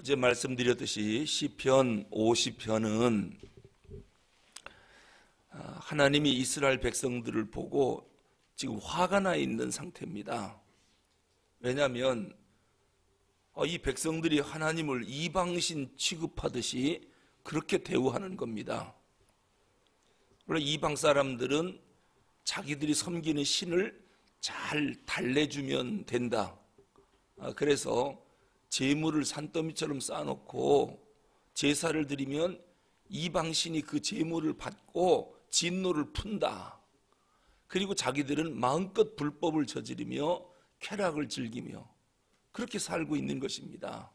어제 말씀드렸듯이 시편 50편은 하나님이 이스라엘 백성들을 보고 지금 화가 나 있는 상태입니다. 왜냐하면 이 백성들이 하나님을 이방신 취급하듯이 그렇게 대우하는 겁니다. 원래 이방 사람들은 자기들이 섬기는 신을 잘 달래주면 된다. 그래서 제물을 산더미처럼 쌓아놓고 제사를 드리면 이방신이 그 제물을 받고 진노를 푼다. 그리고 자기들은 마음껏 불법을 저지르며 쾌락을 즐기며 그렇게 살고 있는 것입니다.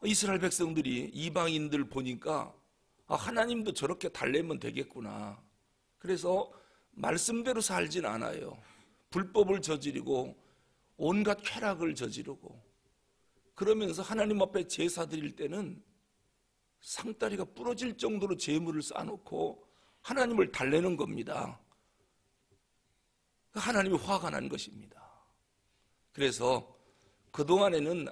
이스라엘 백성들이 이방인들 보니까 하나님도 저렇게 달래면 되겠구나. 그래서 말씀대로 살진 않아요. 불법을 저지르고 온갖 쾌락을 저지르고 그러면서 하나님 앞에 제사 드릴 때는 상다리가 부러질 정도로 제물을 쌓아놓고 하나님을 달래는 겁니다. 하나님이 화가 난 것입니다. 그래서 그동안에는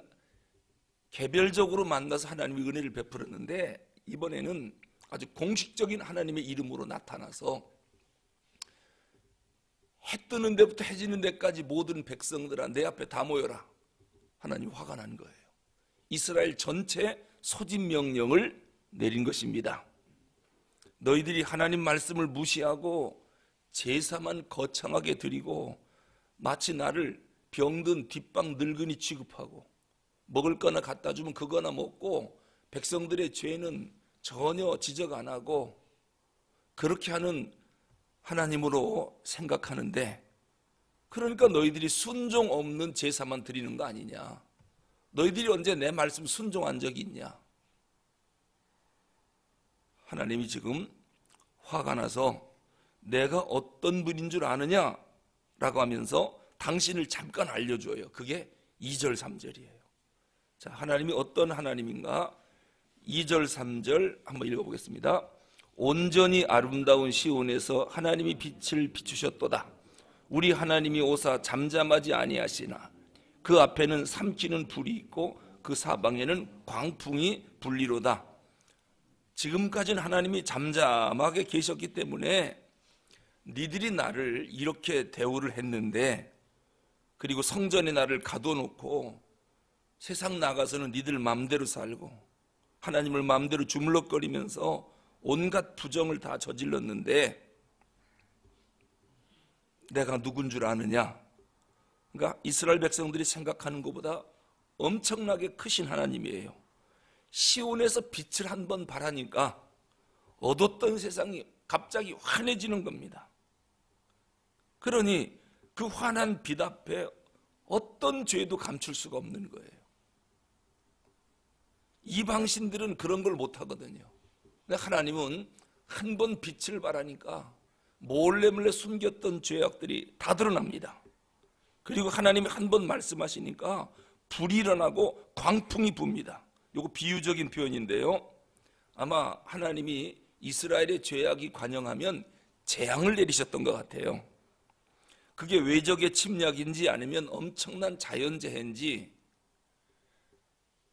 개별적으로 만나서 하나님이 은혜를 베풀었는데 이번에는 아주 공식적인 하나님의 이름으로 나타나서 해 뜨는 데부터 해 지는 데까지 모든 백성들아 내 앞에 다 모여라. 하나님이 화가 난 거예요. 이스라엘 전체 소집 명령을 내린 것입니다. 너희들이 하나님 말씀을 무시하고 제사만 거창하게 드리고 마치 나를 병든 뒷방 늙은이 취급하고 먹을 거나 갖다 주면 그거나 먹고 백성들의 죄는 전혀 지적 안 하고 그렇게 하는 하나님으로 생각하는데, 그러니까 너희들이 순종 없는 제사만 드리는 거 아니냐. 너희들이 언제 내 말씀 순종한 적이 있냐. 하나님이 지금 화가 나서 내가 어떤 분인 줄 아느냐 라고 하면서 당신을 잠깐 알려줘요. 그게 2절 3절이에요 자, 하나님이 어떤 하나님인가. 2절 3절 한번 읽어보겠습니다. 온전히 아름다운 시온에서 하나님이 빛을 비추셨도다. 우리 하나님이 오사 잠잠하지 아니하시나 그 앞에는 삼키는 불이 있고 그 사방에는 광풍이 불리로다. 지금까지는 하나님이 잠잠하게 계셨기 때문에 니들이 나를 이렇게 대우를 했는데, 그리고 성전에 나를 가둬놓고 세상 나가서는 니들 마음대로 살고 하나님을 마음대로 주물럭거리면서 온갖 부정을 다 저질렀는데 내가 누군 줄 아느냐. 그러니까 이스라엘 백성들이 생각하는 것보다 엄청나게 크신 하나님이에요. 시온에서 빛을 한번 발하니까 어둡던 세상이 갑자기 환해지는 겁니다. 그러니 그 환한 빛 앞에 어떤 죄도 감출 수가 없는 거예요. 이방신들은 그런 걸 못하거든요. 근데 하나님은 한 번 빛을 발하니까 몰래 숨겼던 죄악들이 다 드러납니다. 그리고 하나님이 한 번 말씀하시니까 불이 일어나고 광풍이 붑니다. 이거 비유적인 표현인데요, 아마 하나님이 이스라엘의 죄악이 관영하면 재앙을 내리셨던 것 같아요. 그게 외적의 침략인지 아니면 엄청난 자연재해인지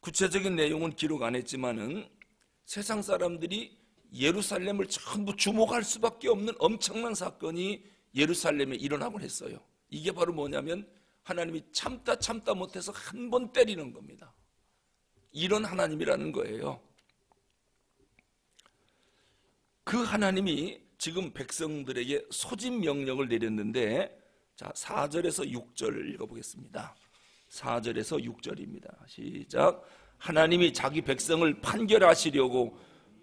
구체적인 내용은 기록 안 했지만은 세상 사람들이 예루살렘을 전부 주목할 수밖에 없는 엄청난 사건이 예루살렘에 일어나곤 했어요. 이게 바로 뭐냐면 하나님이 참다 못해서 한 번 때리는 겁니다. 이런 하나님이라는 거예요. 그 하나님이 지금 백성들에게 소집 명령을 내렸는데, 자, 4절에서 6절을 읽어보겠습니다. 4절에서 6절입니다. 시작. 하나님이 자기 백성을 판결하시려고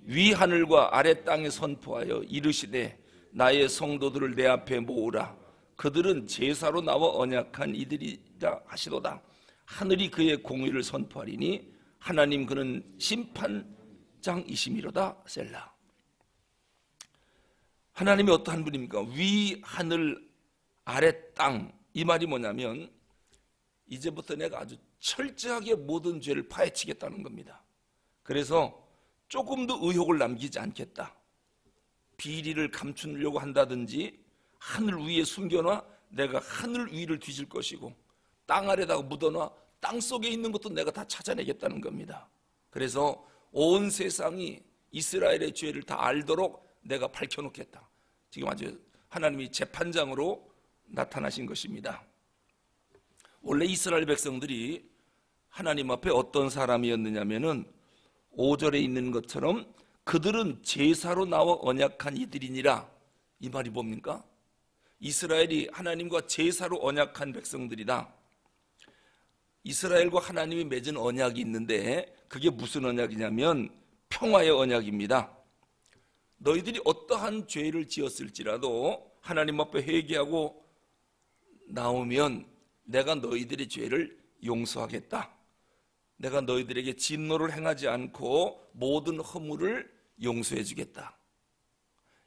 위 하늘과 아래 땅에 선포하여 이르시되 나의 성도들을 내 앞에 모으라. 그들은 제사로 나와 언약한 이들이라 하시도다. 하늘이 그의 공의를 선포하리니 하나님 그는 심판장이심이로다. 셀라. 하나님이 어떠한 분입니까? 위 하늘 아래 땅. 이 말이 뭐냐면 이제부터 내가 아주 철저하게 모든 죄를 파헤치겠다는 겁니다. 그래서 조금도 의혹을 남기지 않겠다. 비리를 감추려고 한다든지 하늘 위에 숨겨놔 내가 하늘 위를 뒤질 것이고 땅 아래다가 묻어놔 땅속에 있는 것도 내가 다 찾아내겠다는 겁니다. 그래서 온 세상이 이스라엘의 죄를 다 알도록 내가 밝혀놓겠다. 지금 아주 하나님이 재판장으로 나타나신 것입니다. 원래 이스라엘 백성들이 하나님 앞에 어떤 사람이었느냐면은 5절에 있는 것처럼 그들은 제사로 나와 언약한 이들이니라. 이 말이 뭡니까? 이스라엘이 하나님과 제사로 언약한 백성들이다. 이스라엘과 하나님이 맺은 언약이 있는데 그게 무슨 언약이냐면 평화의 언약입니다. 너희들이 어떠한 죄를 지었을지라도 하나님 앞에 회개하고 나오면 내가 너희들의 죄를 용서하겠다. 내가 너희들에게 진노를 행하지 않고 모든 허물을 용서해 주겠다.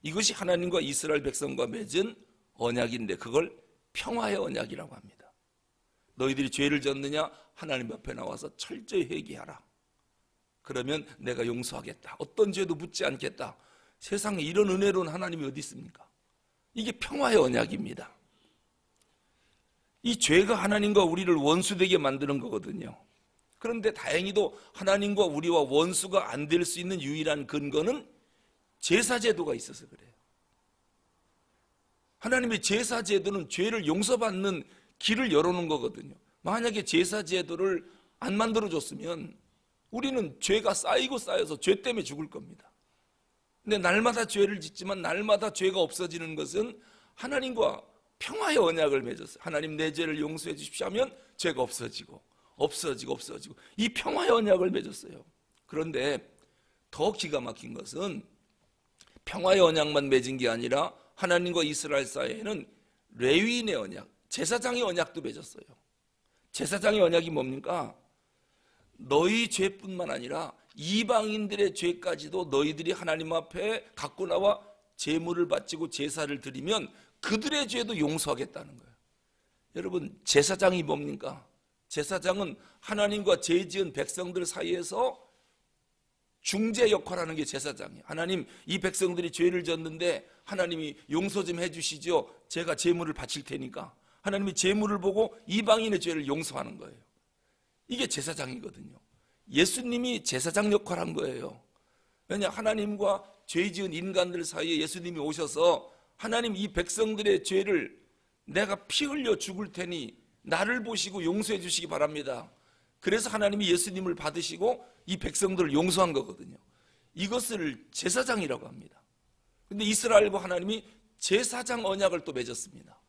이것이 하나님과 이스라엘 백성과 맺은 언약인데 그걸 평화의 언약이라고 합니다. 너희들이 죄를 졌느냐? 하나님 앞에 나와서 철저히 회개하라. 그러면 내가 용서하겠다. 어떤 죄도 묻지 않겠다. 세상에 이런 은혜로운 하나님이 어디 있습니까? 이게 평화의 언약입니다. 이 죄가 하나님과 우리를 원수되게 만드는 거거든요. 그런데 다행히도 하나님과 우리와 원수가 안 될 수 있는 유일한 근거는 제사제도가 있어서 그래요. 하나님의 제사제도는 죄를 용서받는 길을 열어놓은 거거든요. 만약에 제사제도를 안 만들어줬으면 우리는 죄가 쌓이고 쌓여서 죄 때문에 죽을 겁니다. 근데 날마다 죄를 짓지만 날마다 죄가 없어지는 것은 하나님과 평화의 언약을 맺었어요. 하나님 내 죄를 용서해 주십시오 하면 죄가 없어지고 이 평화의 언약을 맺었어요. 그런데 더 기가 막힌 것은 평화의 언약만 맺은 게 아니라 하나님과 이스라엘 사이에는 레위인의 언약, 제사장의 언약도 맺었어요. 제사장의 언약이 뭡니까? 너희 죄뿐만 아니라 이방인들의 죄까지도 너희들이 하나님 앞에 갖고 나와 제물을 바치고 제사를 드리면 그들의 죄도 용서하겠다는 거예요. 여러분, 제사장이 뭡니까? 제사장은 하나님과 죄 지은 백성들 사이에서 중재 역할을 하는 게 제사장이에요. 하나님, 이 백성들이 죄를 졌는데 하나님이 용서 좀 해주시죠. 제가 제물을 바칠 테니까. 하나님이 제물을 보고 이방인의 죄를 용서하는 거예요. 이게 제사장이거든요. 예수님이 제사장 역할을 한 거예요. 왜냐, 하나님과 죄 지은 인간들 사이에 예수님이 오셔서 하나님, 이 백성들의 죄를 내가 피 흘려 죽을 테니 나를 보시고 용서해 주시기 바랍니다. 그래서 하나님이 예수님을 받으시고 이 백성들을 용서한 거거든요. 이것을 제사장이라고 합니다. 근데 이스라엘과 하나님이 제사장 언약을 또 맺었습니다.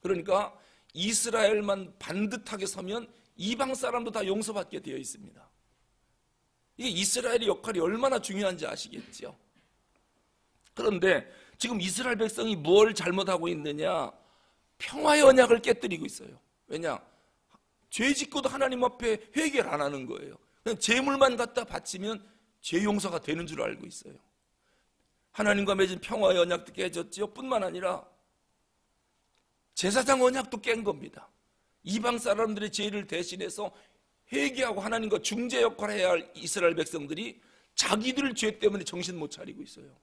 그러니까 이스라엘만 반듯하게 서면 이방 사람도 다 용서받게 되어 있습니다. 이게 이스라엘의 역할이 얼마나 중요한지 아시겠죠? 그런데 지금 이스라엘 백성이 뭘 잘못하고 있느냐? 평화의 언약을 깨뜨리고 있어요. 왜냐? 죄 짓고도 하나님 앞에 회개를 안 하는 거예요. 그냥 제물만 갖다 바치면 죄 용서가 되는 줄 알고 있어요. 하나님과 맺은 평화의 언약도 깨졌죠. 뿐만 아니라 제사장 언약도 깬 겁니다. 이방 사람들의 죄를 대신해서 회개하고 하나님과 중재 역할을 해야 할 이스라엘 백성들이 자기들 죄 때문에 정신 못 차리고 있어요.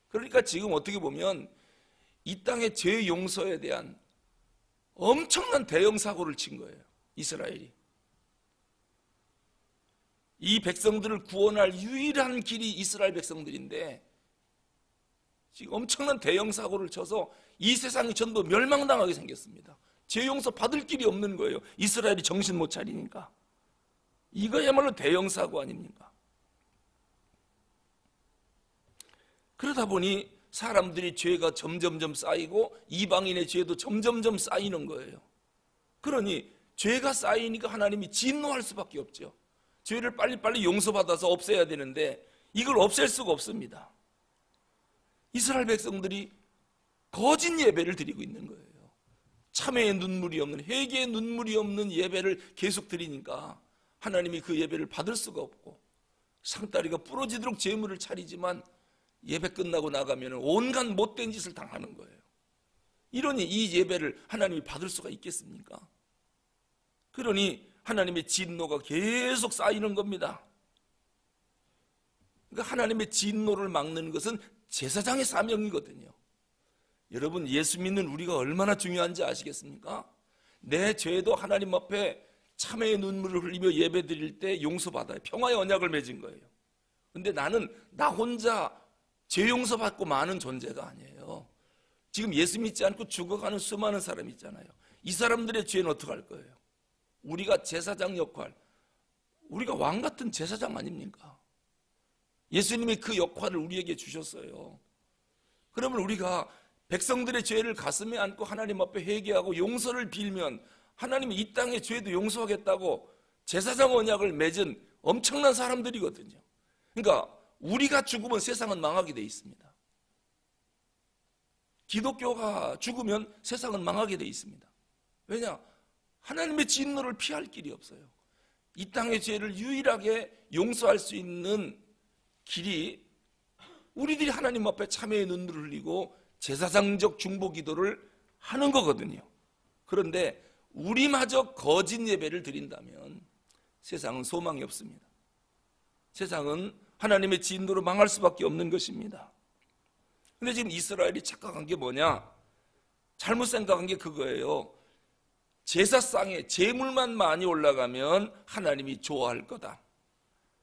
그러니까 지금 어떻게 보면 이 땅의 죄 용서에 대한 엄청난 대형 사고를 친 거예요. 이스라엘이. 이 백성들을 구원할 유일한 길이 이스라엘 백성들인데 지금 엄청난 대형 사고를 쳐서 이 세상이 전부 멸망당하게 생겼습니다. 죄 용서 받을 길이 없는 거예요. 이스라엘이 정신 못 차리니까. 이거야말로 대형 사고 아닙니까? 그러다 보니 사람들이 죄가 점점점 쌓이고 이방인의 죄도 점점점 쌓이는 거예요. 그러니 죄가 쌓이니까 하나님이 진노할 수밖에 없죠. 죄를 빨리빨리 용서받아서 없애야 되는데 이걸 없앨 수가 없습니다. 이스라엘 백성들이 거짓 예배를 드리고 있는 거예요. 참회의 눈물이 없는, 회개의 눈물이 없는 예배를 계속 드리니까 하나님이 그 예배를 받을 수가 없고 상다리가 부러지도록 제물을 차리지만 예배 끝나고 나가면 온갖 못된 짓을 당하는 거예요. 이러니 이 예배를 하나님이 받을 수가 있겠습니까? 그러니 하나님의 진노가 계속 쌓이는 겁니다. 그러니까 하나님의 진노를 막는 것은 제사장의 사명이거든요. 여러분, 예수 믿는 우리가 얼마나 중요한지 아시겠습니까? 내 죄도 하나님 앞에 참회의 눈물을 흘리며 예배 드릴 때 용서받아요. 평화의 언약을 맺은 거예요. 근데 나는 나 혼자 죄 용서받고 마는 존재가 아니에요. 지금 예수 믿지 않고 죽어가는 수많은 사람이 있잖아요. 이 사람들의 죄는 어떻게 할 거예요? 우리가 제사장 역할, 우리가 왕 같은 제사장 아닙니까? 예수님이 그 역할을 우리에게 주셨어요. 그러면 우리가 백성들의 죄를 가슴에 안고 하나님 앞에 회개하고 용서를 빌면 하나님이 이 땅의 죄도 용서하겠다고 제사장 언약을 맺은 엄청난 사람들이거든요. 그러니까 우리가 죽으면 세상은 망하게 돼 있습니다. 기독교가 죽으면 세상은 망하게 돼 있습니다. 왜냐? 하나님의 진노를 피할 길이 없어요. 이 땅의 죄를 유일하게 용서할 수 있는 길이 우리들이 하나님 앞에 참회의 눈물을 흘리고 제사장적 중보 기도를 하는 거거든요. 그런데 우리마저 거짓 예배를 드린다면 세상은 소망이 없습니다. 세상은 하나님의 진노로 망할 수밖에 없는 것입니다. 근데 지금 이스라엘이 착각한 게 뭐냐? 잘못 생각한 게 그거예요. 제사상에 제물만 많이 올라가면 하나님이 좋아할 거다.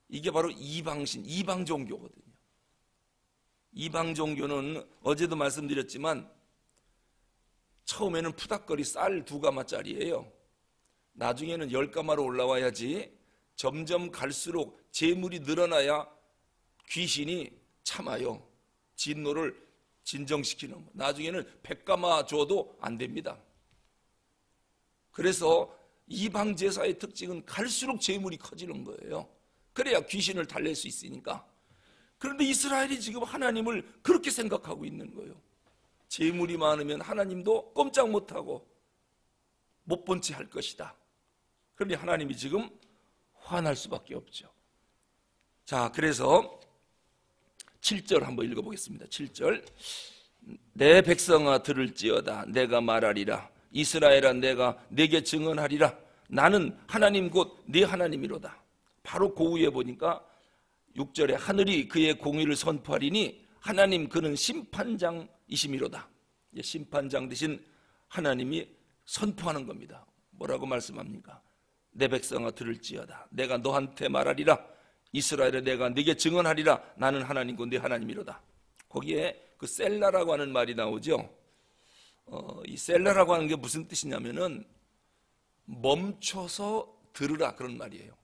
이게 바로 이방신, 이방 종교거든요. 이방 종교는 어제도 말씀드렸지만 처음에는 푸닥거리 쌀 2가마짜리예요. 나중에는 10가마로 올라와야지 점점 갈수록 재물이 늘어나야 귀신이 참아요. 진노를 진정시키는 거. 나중에는 100가마 줘도 안 됩니다. 그래서 이방 제사의 특징은 갈수록 재물이 커지는 거예요. 그래야 귀신을 달랠 수 있으니까. 그런데 이스라엘이 지금 하나님을 그렇게 생각하고 있는 거예요. 재물이 많으면 하나님도 꼼짝 못하고 못 본 채 할 것이다. 그러니 하나님이 지금 화날 수밖에 없죠. 자, 그래서 7절 한번 읽어보겠습니다. 7절. 내 백성아 들을지어다. 내가 말하리라. 이스라엘아 내가 내게 증언하리라. 나는 하나님 곧 네 하나님이로다. 바로 그 위에 보니까 6절에 하늘이 그의 공의를 선포하리니 하나님 그는 심판장이시미로다. 심판장 대신 하나님이 선포하는 겁니다. 뭐라고 말씀합니까? 내 백성아 들을지어다. 내가 너한테 말하리라. 이스라엘에 내가 네게 증언하리라. 나는 하나님고 네 하나님이로다. 거기에 그 셀라라고 하는 말이 나오죠. 이 셀라라고 하는 게 무슨 뜻이냐면은 멈춰서 들으라 그런 말이에요.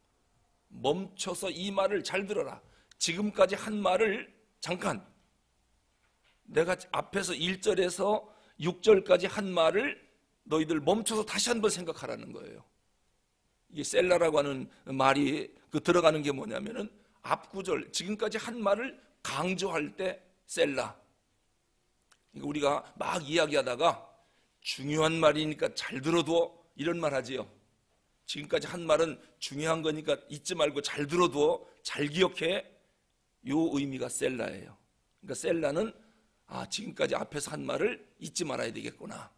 멈춰서 이 말을 잘 들어라. 지금까지 한 말을 잠깐 내가 앞에서 1절에서 6절까지 한 말을 너희들 멈춰서 다시 한번 생각하라는 거예요. 이게 셀라라고 하는 말이 그 들어가는 게 뭐냐면은 앞구절 지금까지 한 말을 강조할 때 셀라. 우리가 막 이야기하다가 중요한 말이니까 잘 들어도 이런 말 하지요. 지금까지 한 말은 중요한 거니까 잊지 말고 잘 들어도 잘 기억해. 요 의미가 셀라예요. 그러니까 셀라는 지금까지 앞에서 한 말을 잊지 말아야 되겠구나.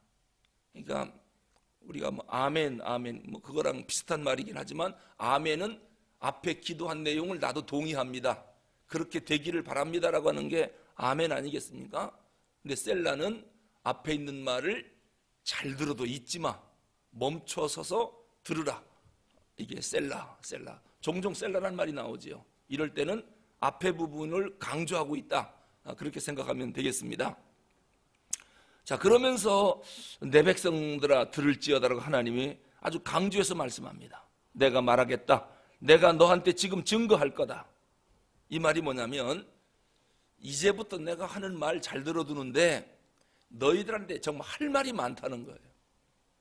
그러니까 우리가 뭐 아멘 뭐 그거랑 비슷한 말이긴 하지만 아멘은 앞에 기도한 내용을 나도 동의합니다. 그렇게 되기를 바랍니다라고 하는 게 아멘 아니겠습니까? 근데 셀라는 앞에 있는 말을 잘 들어도 잊지 마. 멈춰서서 들으라. 이게 셀라. 종종 셀라라는 말이 나오지요. 이럴 때는 앞에 부분을 강조하고 있다. 그렇게 생각하면 되겠습니다. 자, 그러면서 내 백성들아 들을지어다라고 하나님이 아주 강조해서 말씀합니다. 내가 말하겠다. 내가 너한테 지금 증거할 거다. 이 말이 뭐냐면 이제부터 내가 하는 말 잘 들어두는데 너희들한테 정말 할 말이 많다는 거예요.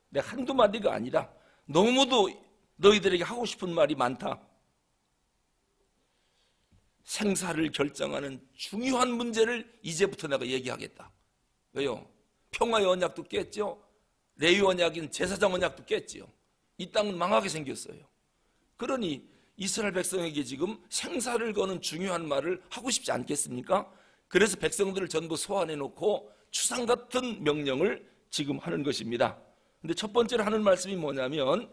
내가 한두 마디가 아니라 너무도 너희들에게 하고 싶은 말이 많다. 생사를 결정하는 중요한 문제를 이제부터 내가 얘기하겠다. 왜요? 평화의 언약도 깼죠. 레위 언약인 제사장 언약도 깼지요. 이 땅은 망하게 생겼어요. 그러니 이스라엘 백성에게 지금 생사를 거는 중요한 말을 하고 싶지 않겠습니까? 그래서 백성들을 전부 소환해 놓고 추상 같은 명령을 지금 하는 것입니다. 근데 첫 번째로 하는 말씀이 뭐냐면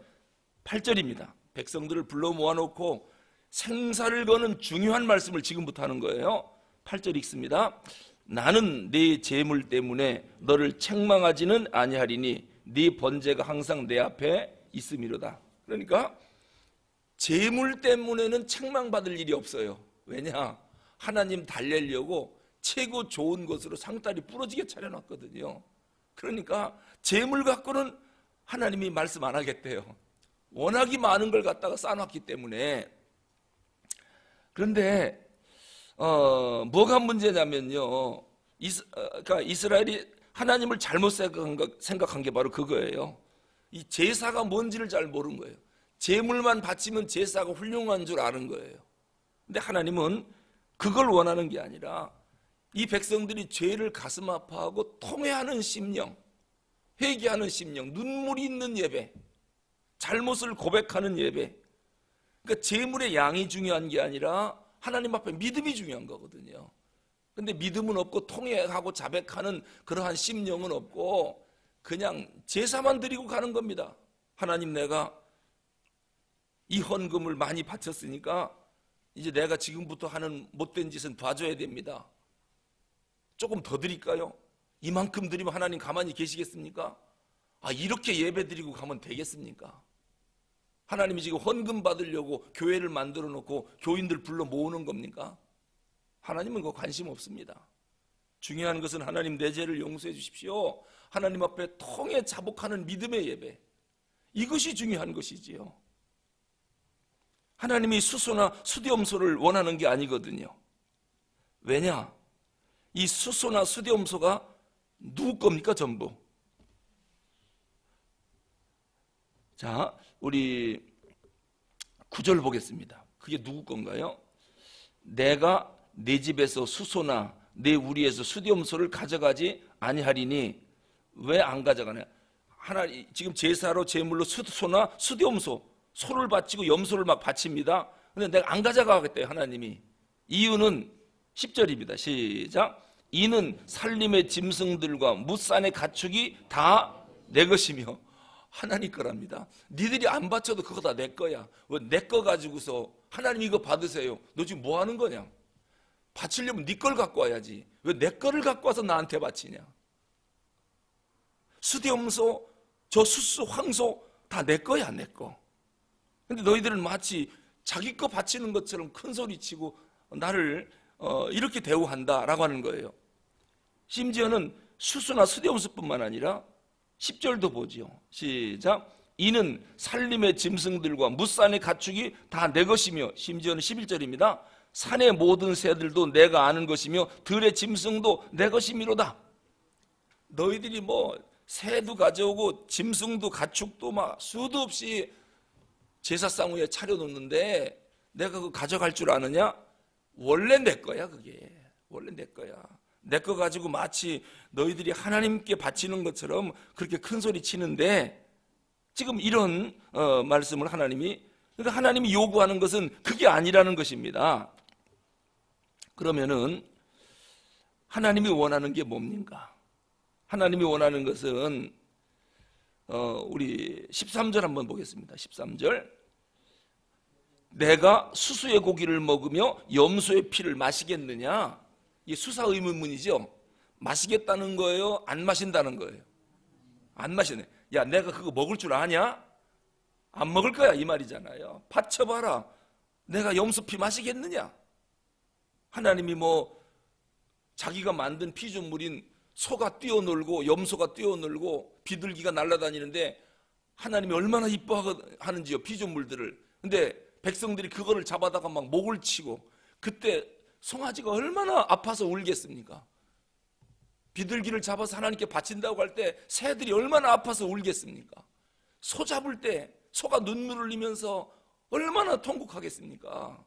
8절입니다. 백성들을 불러 모아놓고 생사를 거는 중요한 말씀을 지금부터 하는 거예요. 8절 읽습니다. 나는 네 재물 때문에 너를 책망하지는 아니하리니 네 번제가 항상 내 앞에 있음이로다. 그러니까 재물 때문에는 책망받을 일이 없어요. 왜냐? 하나님 달래려고 최고 좋은 것으로 상다리 부러지게 차려놨거든요. 그러니까 재물 갖고는 하나님이 말씀 안 하겠대요. 워낙이 많은 걸 갖다가 쌓아놨기 때문에. 그런데 뭐가 문제냐면요, 그러니까 이스라엘이 하나님을 잘못 생각한 게 바로 그거예요. 이 제사가 뭔지를 잘 모르는 거예요. 제물만 바치면 제사가 훌륭한 줄 아는 거예요. 근데 하나님은 그걸 원하는 게 아니라 이 백성들이 죄를 가슴 아파하고 통회하는 심령, 회개하는 심령, 눈물이 있는 예배, 잘못을 고백하는 예배. 그러니까 제물의 양이 중요한 게 아니라 하나님 앞에 믿음이 중요한 거거든요. 근데 믿음은 없고 통회하고 자백하는 그러한 심령은 없고 그냥 제사만 드리고 가는 겁니다. 하나님, 내가 이 헌금을 많이 바쳤으니까 이제 내가 지금부터 하는 못된 짓은 봐줘야 됩니다. 조금 더 드릴까요? 이만큼 드리면 하나님 가만히 계시겠습니까? 이렇게 예배 드리고 가면 되겠습니까? 하나님이 지금 헌금 받으려고 교회를 만들어 놓고 교인들 불러 모으는 겁니까? 하나님은 그거 관심 없습니다. 중요한 것은 하나님, 내 죄를 용서해 주십시오. 하나님 앞에 통해 자복하는 믿음의 예배, 이것이 중요한 것이지요. 하나님이 수소나 수디엄소를 원하는 게 아니거든요. 왜냐? 이 수소나 수디엄소가 누구 겁니까? 전부. 자, 우리 9절 보겠습니다. 그게 누구 건가요? 내가 내 집에서 수소나 내 우리에서 수디엄소를 가져가지 아니하리니. 왜 안 가져가냐? 하나님 지금 제사로 제물로 수소나 수디엄소, 소를 바치고 염소를 막 바칩니다. 근데 내가 안 가져가겠대요, 하나님이. 이유는 10절입니다. 시작. 이는 살림의 짐승들과 무산의 가축이 다 내 것이며. 하나님 거랍니다. 니들이 안 바쳐도 그거 다 내 거야. 왜 내 거 가지고서 하나님 이거 받으세요. 너 지금 뭐 하는 거냐? 바치려면 네 걸 갖고 와야지. 왜 내 거를 갖고 와서 나한테 바치냐? 수디엄소, 저 수수, 황소 다 내 거야, 내 거. 근데 너희들은 마치 자기 거 바치는 것처럼 큰 소리 치고 나를 이렇게 대우한다라고 하는 거예요. 심지어는 수수나 수디엄소뿐만 아니라 10절도 보지요. 시작. 이는 살림의 짐승들과 무산의 가축이 다 내 것이며. 심지어는 11절입니다. 산의 모든 새들도 내가 아는 것이며 들의 짐승도 내 것이미로다. 너희들이 뭐 새도 가져오고 짐승도 가축도 막 수도 없이 제사상 위에 차려놓는데 내가 그거 가져갈 줄 아느냐? 원래 내 거야. 그게 원래 내 거야. 내 거 가지고 마치 너희들이 하나님께 바치는 것처럼 그렇게 큰 소리 치는데, 지금 이런 말씀을 그러니까 하나님이 요구하는 것은 그게 아니라는 것입니다. 그러면은 하나님이 원하는 게 뭡니까? 하나님이 원하는 것은 우리 13절 한번 보겠습니다. 13절. 내가 수수의 고기를 먹으며 염소의 피를 마시겠느냐? 이게 수사 의문문이죠. 마시겠다는 거예요? 안 마신다는 거예요? 안 마시네. 야, 내가 그거 먹을 줄 아냐? 안 먹을 거야, 이 말이잖아요. 바쳐봐라. 내가 염소 피 마시겠느냐? 하나님이 뭐 자기가 만든 피조물인 소가 뛰어놀고 염소가 뛰어놀고 비둘기가 날아다니는데 하나님이 얼마나 이뻐하는지요, 피조물들을. 근데 백성들이 그거를 잡아다가 막 목을 치고, 그때 송아지가 얼마나 아파서 울겠습니까? 비둘기를 잡아서 하나님께 바친다고 할 때 새들이 얼마나 아파서 울겠습니까? 소 잡을 때 소가 눈물을 흘리면서 얼마나 통곡하겠습니까?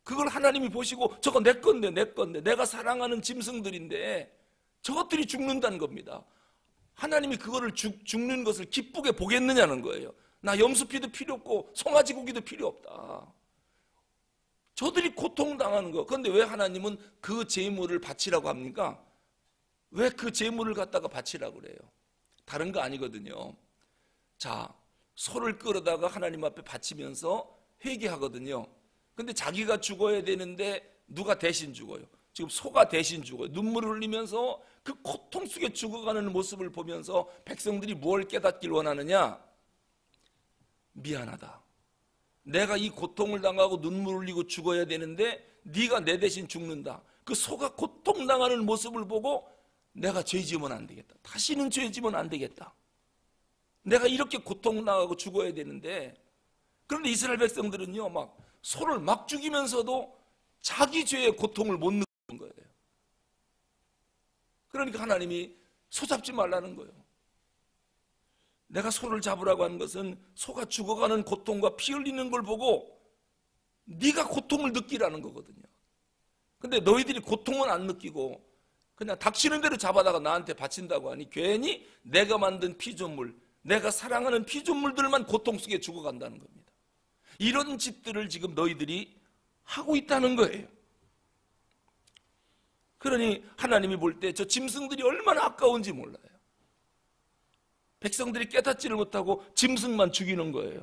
그걸 하나님이 보시고 저거 내 건데, 내 건데, 내가 사랑하는 짐승들인데 저것들이 죽는다는 겁니다. 하나님이 그거를 죽는 것을 기쁘게 보겠느냐는 거예요. 나 염소피도 필요 없고 송아지 고기도 필요 없다. 저들이 고통당하는 거. 그런데 왜 하나님은 그 제물을 바치라고 합니까? 왜 그 제물을 갖다가 바치라고 그래요? 다른 거 아니거든요. 자, 소를 끌어다가 하나님 앞에 바치면서 회개하거든요. 근데 자기가 죽어야 되는데 누가 대신 죽어요? 지금 소가 대신 죽어요. 눈물을 흘리면서 그 고통 속에 죽어가는 모습을 보면서 백성들이 뭘 깨닫길 원하느냐? 미안하다. 내가 이 고통을 당하고 눈물 흘리고 죽어야 되는데 네가 내 대신 죽는다. 그 소가 고통당하는 모습을 보고 내가 죄 지으면 안 되겠다. 다시는 죄 지으면 안 되겠다. 내가 이렇게 고통당하고 죽어야 되는데, 그런데 이스라엘 백성들은요, 막 소를 막 죽이면서도 자기 죄의 고통을 못 느끼는 거예요. 그러니까 하나님이 소 잡지 말라는 거예요. 내가 소를 잡으라고 하는 것은 소가 죽어가는 고통과 피 흘리는 걸 보고 네가 고통을 느끼라는 거거든요. 근데 너희들이 고통은 안 느끼고 그냥 닥치는 대로 잡아다가 나한테 바친다고 하니 괜히 내가 만든 피조물, 내가 사랑하는 피조물들만 고통 속에 죽어간다는 겁니다. 이런 짓들을 지금 너희들이 하고 있다는 거예요. 그러니 하나님이 볼 때 저 짐승들이 얼마나 아까운지 몰라요. 백성들이 깨닫지를 못하고 짐승만 죽이는 거예요.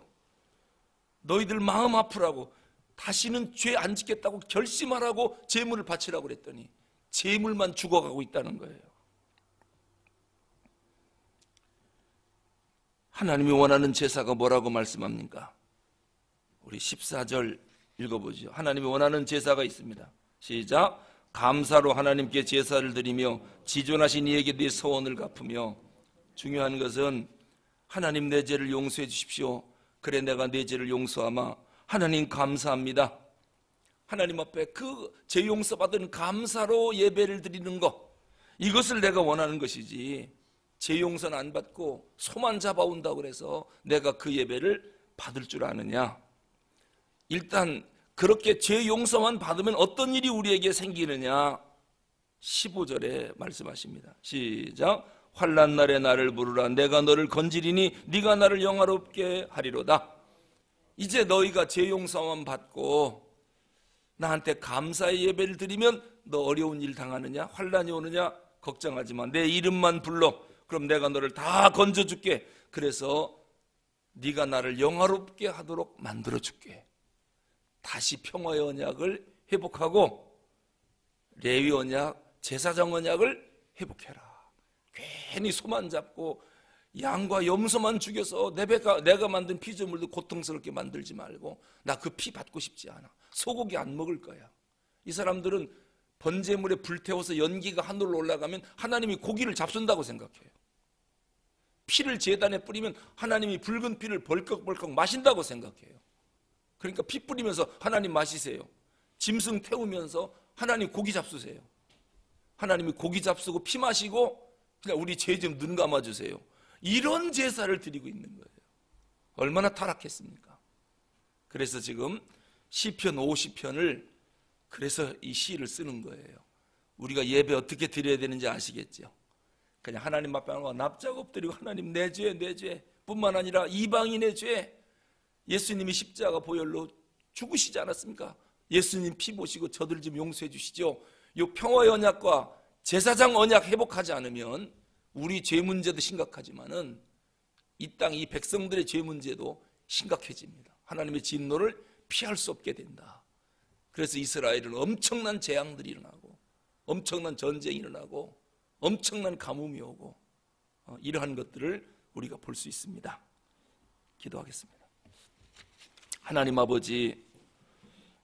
너희들 마음 아프라고, 다시는 죄 안 짓겠다고 결심하라고 제물을 바치라고 그랬더니 제물만 죽어가고 있다는 거예요. 하나님이 원하는 제사가 뭐라고 말씀합니까? 우리 14절 읽어보죠. 하나님이 원하는 제사가 있습니다. 시작. 감사로 하나님께 제사를 드리며 지존하신 이에게 네 서원을 갚으며. 중요한 것은 하나님 내 죄를 용서해 주십시오. 그래 내가 내 죄를 용서하마. 하나님 감사합니다. 하나님 앞에 그 죄 용서받은 감사로 예배를 드리는 것, 이것을 내가 원하는 것이지 죄 용서는 안 받고 소만 잡아온다고 그래서 내가 그 예배를 받을 줄 아느냐. 일단 그렇게 죄 용서만 받으면 어떤 일이 우리에게 생기느냐. 15절에 말씀하십니다. 시작. 환난 날에 나를 부르라. 내가 너를 건지리니 네가 나를 영화롭게 하리로다. 이제 너희가 죄 용서만 받고 나한테 감사의 예배를 드리면 너 어려운 일 당하느냐, 환난이 오느냐 걱정하지 마. 내 이름만 불러. 그럼 내가 너를 다 건져줄게. 그래서 네가 나를 영화롭게 하도록 만들어줄게. 다시 평화의 언약을 회복하고 레위 언약, 제사장 언약을 회복해라. 괜히 소만 잡고 양과 염소만 죽여서 내가 만든 피조물도 고통스럽게 만들지 말고 나 그 피 받고 싶지 않아. 소고기 안 먹을 거야. 이 사람들은 번제물에 불태워서 연기가 하늘로 올라가면 하나님이 고기를 잡순다고 생각해요. 피를 제단에 뿌리면 하나님이 붉은 피를 벌컥벌컥 마신다고 생각해요. 그러니까 피 뿌리면서 하나님 마시세요. 짐승 태우면서 하나님 고기 잡수세요. 하나님이 고기 잡수고 피 마시고 그냥 우리 죄 좀 눈 감아주세요. 이런 제사를 드리고 있는 거예요. 얼마나 타락했습니까? 그래서 지금 시편 50편을 그래서 이 시를 쓰는 거예요. 우리가 예배 어떻게 드려야 되는지 아시겠죠? 그냥 하나님 앞에 납작 엎드리고 하나님 내 죄 뿐만 아니라 이방인의 죄, 예수님이 십자가 보혈로 죽으시지 않았습니까? 예수님 피 보시고 저들 좀 용서해 주시죠. 이 평화의 언약과 제사장 언약 회복하지 않으면 우리 죄 문제도 심각하지만은 이 땅 이 백성들의 죄 문제도 심각해집니다. 하나님의 진노를 피할 수 없게 된다. 그래서 이스라엘은 엄청난 재앙들이 일어나고 엄청난 전쟁이 일어나고 엄청난 가뭄이 오고 이러한 것들을 우리가 볼 수 있습니다. 기도하겠습니다. 하나님 아버지,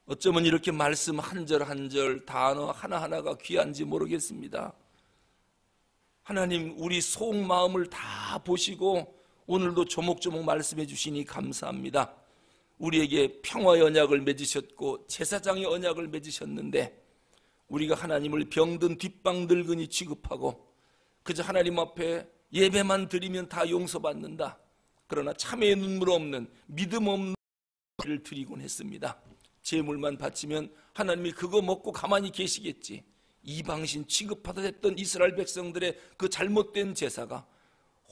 어쩌면 이렇게 말씀 한 절 한 절 단어 하나하나가 귀한지 모르겠습니다. 하나님, 우리 속마음을 다 보시고 오늘도 조목조목 말씀해 주시니 감사합니다. 우리에게 평화의 언약을 맺으셨고 제사장의 언약을 맺으셨는데 우리가 하나님을 병든 뒷방 늙은이 취급하고 그저 하나님 앞에 예배만 드리면 다 용서받는다. 그러나 참회의 눈물 없는 믿음 없는 를 드리곤 했습니다. 제물만 바치면 하나님이 그거 먹고 가만히 계시겠지. 이방신 취급하다 했던 이스라엘 백성들의 그 잘못된 제사가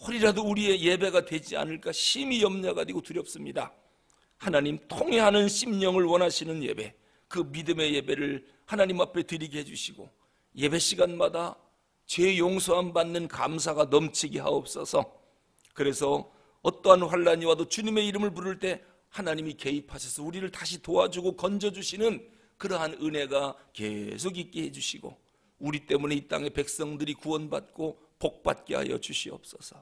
홀이라도 우리의 예배가 되지 않을까 심히 염려가 되고 두렵습니다. 하나님, 통회하는 심령을 원하시는 예배, 그 믿음의 예배를 하나님 앞에 드리게 해주시고 예배 시간마다 죄 용서함 받는 감사가 넘치게 하옵소서. 그래서 어떠한 환난이 와도 주님의 이름을 부를 때 하나님이 개입하셔서 우리를 다시 도와주고 건져주시는 그러한 은혜가 계속 있게 해주시고 우리 때문에 이 땅의 백성들이 구원받고 복받게 하여 주시옵소서.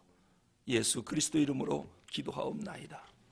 예수 그리스도 이름으로 기도하옵나이다.